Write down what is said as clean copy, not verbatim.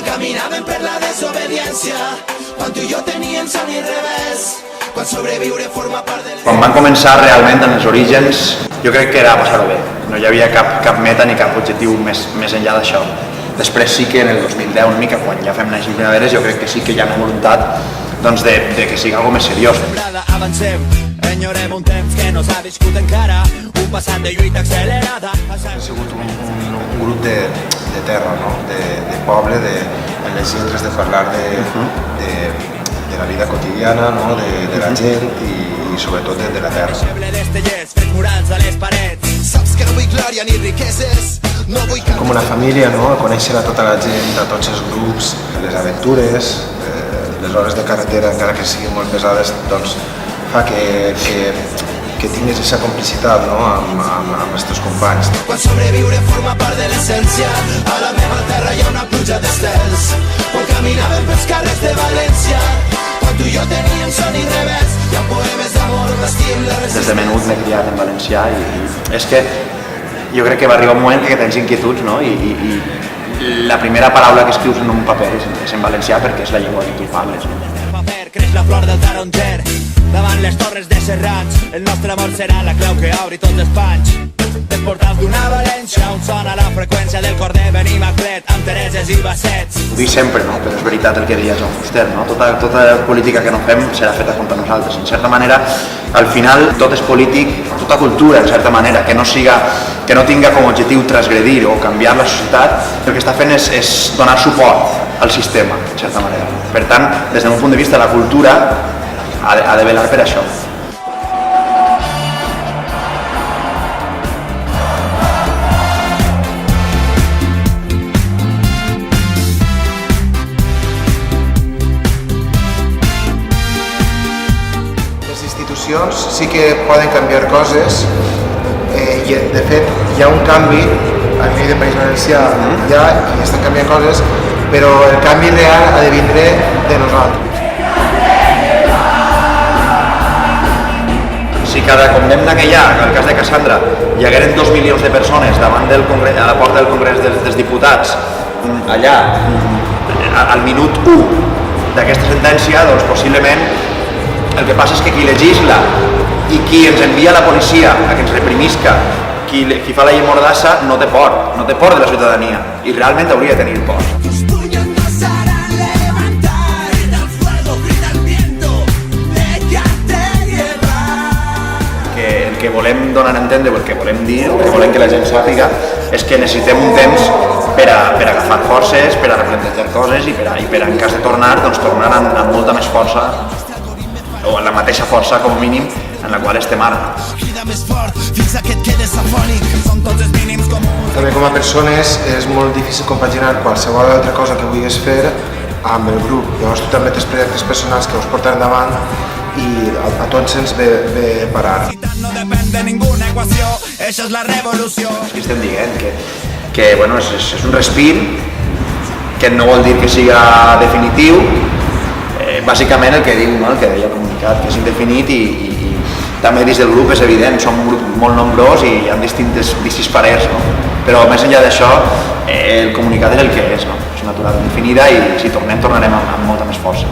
caminaven per la desobediència, quan tu i jo teníem son i revés, quan sobreviure forma part de... Quan van començar realment en els orígens, jo crec que era passar-ho bé. No hi havia cap meta ni cap objectiu més enllà d'això. Després sí que en el 2010, una mica, quan ja fem Naix i Primaveres, jo crec que sí que hi ha una voluntat de que sigui algo més seriós. Avancem, enyorem un temps que no s'ha viscut encara, un passat de lluita accelerada. Ha sigut un grup de terra, no? De poble, de les lletres, de parlar de la vida quotidiana, no? De la gent i sobretot de la terra. Com una família, no? Conèixer a tota la gent, a tots els grups, les aventures, les hores de carretera, encara que siguin molt pesades, doncs fa que tinguis aquesta complicitat, no? amb els teus companys. Quan sobreviure forma part de l'essència, a la meva terra hi ha una pluja d'estels. Quan caminàvem pels carrers de València, quan tu i jo teníem son i revés, hi ha poemes d'amor, vestim la resistència. Des de menut m'he criat en valencià i és que jo crec que va arribar un moment que tens inquietuds, no? I la primera paraula que escrius en un paper és en valencià perquè és la llengua que tu parles. El paper creix la flor del taronger, davant les torres de Serrans, el nostre amor serà la clau que obri tots els panys. Desportats d'una València on sona la freqüència del cor de Benimaclet amb Tereses i Bassets. Ho dic sempre, no? Però és veritat el que deia Joan Fuster, no? Tota política que no fem serà feta contra nosaltres. En certa manera, al final, tot és polític, tota cultura, en certa manera, que no tinga com a objectiu transgredir o canviar la societat, el que està fent és donar suport al sistema, en certa manera. Per tant, des del meu punt de vista, la cultura ha de velar per això. Les institucions sí que poden canviar coses i de fet hi ha un canvi a nivell de País Valencià ja i estan canviant coses, però el canvi real ha de vindre de nosaltres. Si cada condemna que hi ha, en el cas de Cassandra, hi hagueren 2 milions de persones davant del Congrés, a la porta del Congrés dels Diputats, allà, al minut 1 d'aquesta sentència, doncs possiblement el que passa és que qui legisla i qui ens envia a la policia a que ens reprimisca, qui fa la llei Mordassa, no té por de la ciutadania i realment hauria de tenir por. El que volem donar a entendre, o el que volem dir, el que volem que la gent sàpiga, és que necessitem un temps per a agafar forces, per a replantejar coses i per a, en cas de tornar, doncs tornar amb molta més força, o amb la mateixa força, com a mínim, en la qual estem ara. També com a persones és molt difícil compaginar qualsevol altra cosa que vulguis fer amb el grup. Llavors tu també tens projectes personals que us porten endavant i a tots ens ve parar. No depèn de ninguna equació, això és la revolució. Aquí estem dient que bueno, és un respir, que no vol dir que siga definitiu, bàsicament el que diu, no? El que deia el comunicat, que és indefinit i també dins del grup és evident, som un grup molt nombrós i hi ha distints parers, no? Però més enllà d'això, el comunicat és el que és, no? És una aturada indefinida i si tornem, tornarem amb molta més força.